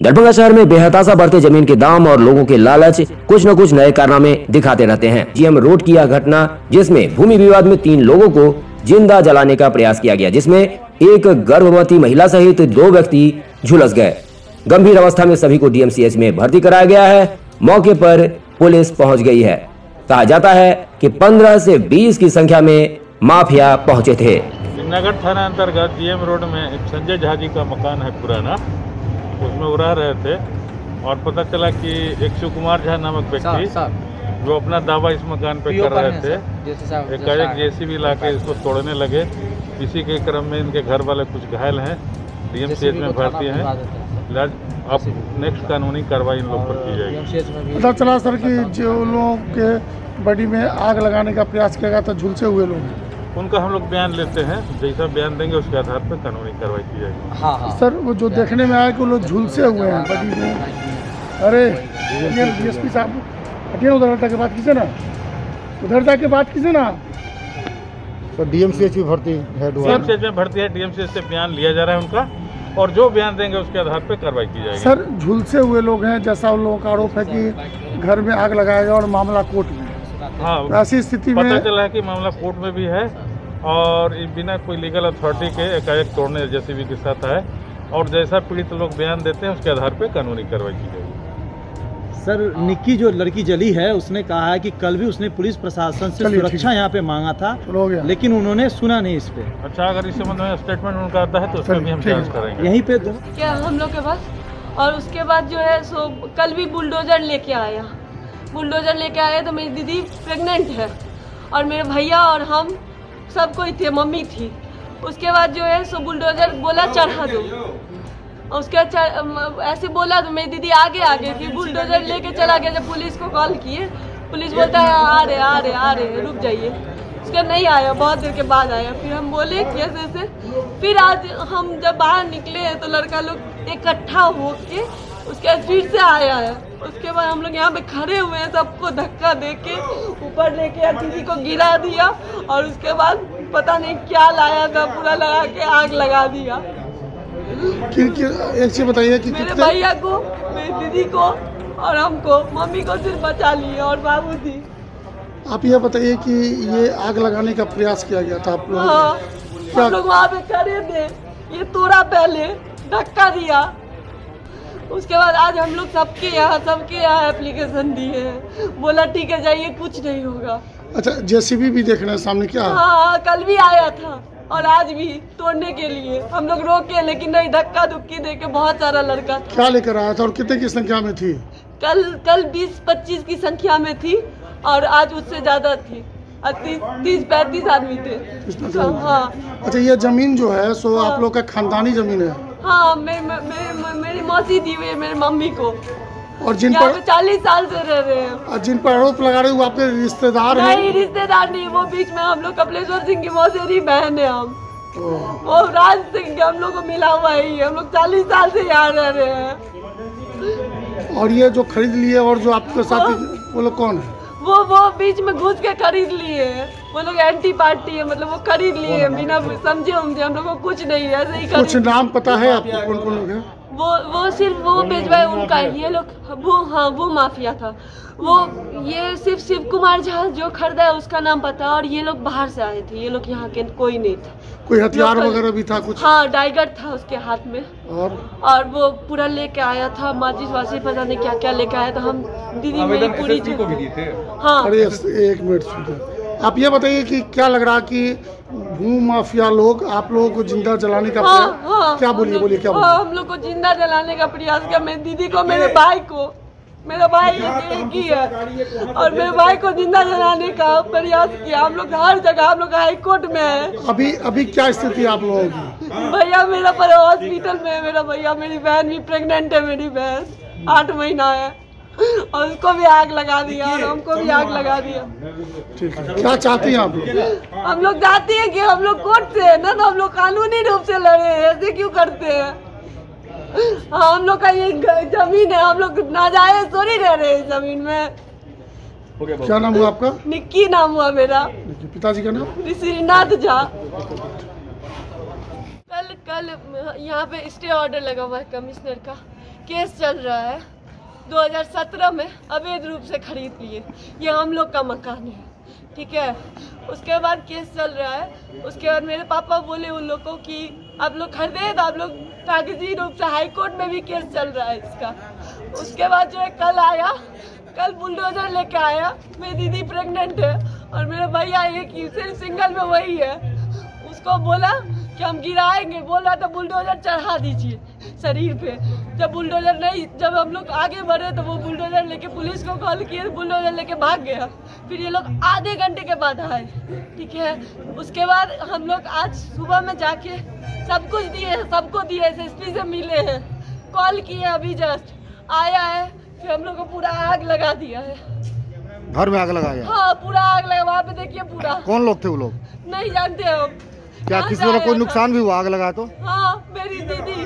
दरभंगा शहर में बेहताशा बढ़ते जमीन के दाम और लोगों के लालच कुछ न कुछ नए कारनामे दिखाते रहते हैं। जीएम रोड की यह घटना, जिसमें भूमि विवाद में 3 लोगों को जिंदा जलाने का प्रयास किया गया, जिसमें एक गर्भवती महिला सहित 2 व्यक्ति झुलस गए। गंभीर अवस्था में सभी को डीएमसीएच में भर्ती कराया गया है। मौके पर पुलिस पहुंच गई है। कहा जाता है कि 15 से 20 की संख्या में माफिया पहुंचे थे। नगर थाना अंतर्गत जीएम रोड में एक संजय झा जी का मकान है पुराना, उसमें वो रह रहे थे और पता चला कि एक शिव कुमार झा नामक व्यक्ति जो अपना दावा इस मकान पे कर रहे थे, एक जेसीबी लाके इसको तोड़ने लगे। इसी के क्रम में इनके घर वाले कुछ घायल हैं, डीएमसीएच में भर्ती हैं। इलाज अब नेक्स्ट कानूनी कार्रवाई इन लोग पर की जाएगी। पता चला सर कि जो लोगों के बॉडी में आग लगाने का प्रयास किया गया था, झुलसे हुए लोग, उनका हम लोग बयान लेते हैं। जैसा बयान देंगे उसके आधार पर कानूनी कार्रवाई की जाएगी। हाँ। सर वो जो देखने में आया कि वो लोग झुलसे हुए हैं बॉडी में। अरे डीएसपी साहब हटिए, उधर जाके बात कीजिए ना, उधर जाके बात कीजिए ना। तो डीएमसीएच में भर्ती है, डीएमसीएच में भर्ती है। डीएमसीएच से बयान लिया जा रहा है उनका, और जो बयान देंगे उसके आधार पर कार्रवाई की जाएगी। सर झुलसे हुए लोग हैं, जैसा उन लोगों का आरोप है कि घर में आग लगाया गया और मामला कोर्ट में। हाँ, ऐसी स्थिति में पता चला है कि मामला कोर्ट में भी है और बिना कोई लीगल अथॉरिटी के एकाएक तोड़ने जेसीबी के साथ है, और जैसा पीड़ित लोग बयान देते हैं उसके आधार पर कानूनी कार्रवाई की जाएगी। सर निक्की जो लड़की जली है, उसने कहा है कि कल भी उसने पुलिस प्रशासन से सुरक्षा यहाँ पे मांगा था, लेकिन उन्होंने सुना नहीं इस पे। अच्छा, अगर इस संबंध में स्टेटमेंट उनका आता है तो उसमें भी हम जांच करेंगे यहीं पे क्या हम लोग के पास। और उसके बाद जो है सो कल भी बुलडोजर लेके आया। तो मेरी दीदी प्रेग्नेंट है और मेरे भैया और हम सब कोई थे, मम्मी थी। उसके बाद जो है सो बुलडोजर बोला चढ़ा दो, उसके ऐसे बोला तो मेरी दीदी आगे थी, बुलडोजर लेके चला गया। जब पुलिस को कॉल किए, पुलिस बोलता है आ रहे रुक जाइए। उसका नहीं आया, बहुत देर के बाद आया। फिर हम बोले कैसे। फिर आज हम जब बाहर निकले तो लड़का लोग इकट्ठा होके उसके बाद फिर से आया है। उसके बाद हम लोग यहाँ पे खड़े हुए हैं, सबको धक्का देके ऊपर लेके दीदी को गिरा दिया, और उसके बाद पता नहीं क्या लाया था, पूरा लगा के आग लगा दिया। एक चीज बताइए कि मेरे भैया को, मेरी दीदी को और हमको, मम्मी को सिर्फ बचा लिए और बाबू थी। आप यह बताइए कि ये आग लगाने का प्रयास किया गया था आप लोग? हाँ, हम लोग वहाँ पे खड़े थे, ये तोड़ा, पहले धक्का दिया। उसके बाद आज हम लोग सबके यहाँ एप्लीकेशन दिए हैं, बोला ठीक है जाइए, कुछ नहीं होगा। अच्छा, जेसीबी भी देखना है सामने क्या? हाँ, कल भी आया था और आज भी तोड़ने के लिए हम लोग रोके, लेकिन नहीं, धक्का धुक्की देके बहुत सारा लड़का था। क्या लेकर आया था और कितने की संख्या में थी? कल 20-25 की संख्या में थी और आज उससे ज्यादा थी, 30-35 आदमी थे। हाँ। अच्छा, ये जमीन जो है सो आप लोग का खानदानी जमीन है? हाँ, मेरी मौसी दी हुई है मेरी मम्मी को, और जिन पर 40 साल से रह रहे हैं। और जिन पर आरोप लगा रहे हैं वो आपके रिश्तेदार हैं? नहीं, रिश्तेदार नहीं, वो बीच में हम लोग कपिलेश्वर सिंह की मौसेरी बहन है। हम वो राज सिंह के हम लोग को मिला हुआ ही है। हम लोग 40 साल से यहाँ रह रहे हैं। और ये जो खरीद लिए और जो आपके साथ वो लोग कौन है? वो बीच में घुस के खरीद लिए हैं। वो लोग एंटी पार्टी है, मतलब वो खरीद लिए हैं बिना समझे। हम लोग को कुछ नहीं है, ऐसे ही कुछ नाम पता है आपको कौन कौन लोग हैं? वो सिर्फ वो बेचवाए उनका, ये लोग वो माफिया था। वो ये सिर्फ शिव कुमार झा जो खरीदा है उसका नाम पता है, और ये लोग बाहर से आए थे। ये लोग यहाँ के कोई नहीं था। कोई हथियार वगैरह भी था कुछ? हाँ, डाइगर था उसके हाथ में, और वो पूरा लेके आया था, माचिस वाचिस पता नहीं क्या क्या लेके आया था। हम दीदी मेरी पूरी को भी दिए थे। हाँ, अरे एक मिनट सुनिए, आप ये बताइए कि क्या लग रहा कि भू माफिया लोग आप लोगों को जिंदा जलाने का क्या बोलिए क्या? हम लोग को जिंदा जलाने का प्रयास किया। मेरी दीदी को, मेरे भाई को, मेरा भाई एक ही है, और मेरे भाई को जिंदा जलाने का प्रयास किया। हम लोग हर जगह, हम लोग हाई कोर्ट में है। अभी क्या स्थिति आप लोगों की? भैया मेरा पर हॉस्पिटल में है, मेरा भैया। मेरी बहन भी प्रेग्नेंट है, मेरी बहन 8 महीना है, और उसको भी आग लगा दिया और हमको भी आग लगा दिया। ठीक है, क्या चाहती हैं आप लोग? हम लोग चाहते हैं कि हम लोग कोर्ट से है ना, तो हम लोग कानूनी रूप से लड़े हैं। ऐसे क्यों करते हैं? हाँ, हम लोग का ये जमीन है, हम लोग नाजायज थोड़ी रह रहे हैं जमीन में। क्या नाम हुआ आपका? निक्की नाम हुआ मेरा। पिताजी का नाम? श्रीनाथ झा। कल यहाँ पे स्टे ऑर्डर लगा हुआ है कमिश्नर का केस चल रहा है। 2017 में अवैध रूप से खरीद लिए, ये हम लोग का मकान है, ठीक है। उसके बाद केस चल रहा है। उसके बाद मेरे पापा बोले उन लोग को कि आप लोग खरीदे, तो आप लोग कागजी रूप से हाई कोर्ट में भी केस चल रहा है इसका। उसके बाद जो है कल आया, कल बुलडोजर लेके आया। मेरी दीदी प्रेग्नेंट है और मेरे भैया एक ही सिर्फ सिंगल में वही है। उसको बोला कि हम गिराएंगे, बोला तो बुलडोजर चढ़ा दीजिए शरीर पे। जब बुलडोजर नहीं, जब हम लोग आगे बढ़े तो वो बुलडोजर लेके पुलिस को कॉल किए, बुलडोजर लेके भाग गया। फिर ये लोग आधे घंटे के बाद आए, ठीक है। उसके बाद हम लोग आज सुबह में जाके सब कुछ दिए, सबको दिए, एसएसपी से मिले हैं, कॉल किए, अभी जस्ट आया है। फिर हम लोग को पूरा आग लगा दिया है, घर में आग लगाया। हाँ पूरा आग लगा, वहाँ पे देखिए पूरा। कौन लोग थे वो लोग? नहीं जानते हम। क्या किसी तरह कोई नुकसान भी हुआ आग लगा तो? हाँ मेरी दीदी,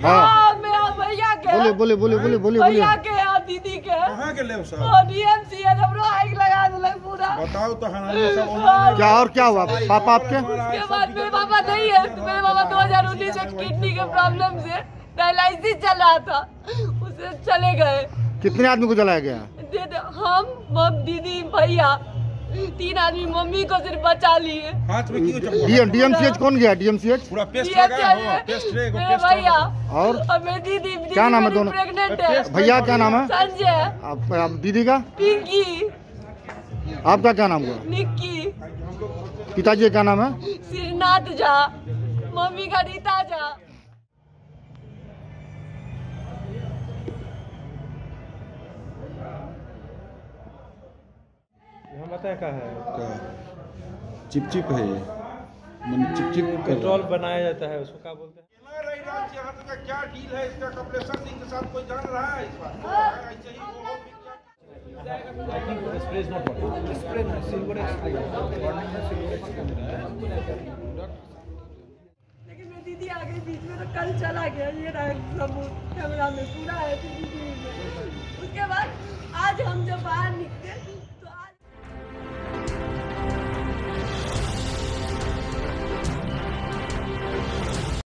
हाँ मेरा भैया के, बोले भैया के और दीदी के, और डीएमसी है, हम लोग आग लगा दिला पूरा। बताओ तो क्या और क्या हुआ पापा आपके? उसके बाद मेरे पापा नहीं है, मेरे पापा 2019 में किडनी के प्रॉब्लम से डायलिसिस चल रहा था, उससे चले गए। कितने आदमी को जलाया गया? हम दीदी भैया 3 आदमी, मम्मी को सिर्फ बचा लिए। डीएमसीएच कौन गया? डीएमसीएच पूरा पेस्ट लगा है, पेस्ट रे को पेस्ट भैया और मेरी दीदी, क्या नाम है दोनों? प्रेग्नेंट है। भैया क्या नाम है? संजय। आप दीदी का? पिंकी। आपका क्या नाम हुआ? निक्की। पिताजी का नाम है? श्रीनाथ झा, मम्मी का रीता झा। पता है क्या है? चिपचिप है ये, मन चिपचिप पेट्रोल बनाया जाता है, उसको क्या बोलते हैं? क्या डील है इसका? कपिलेश्वर सिंह के साथ कोई जान रहा है इस बार? ऐसे ही वो लेकिन मेरी दीदी आ गई बीच में, तो कल चला गया। ये रहा सबूत कैमरा में पूरा है। उसके बाद आज हम जब बाहर निकले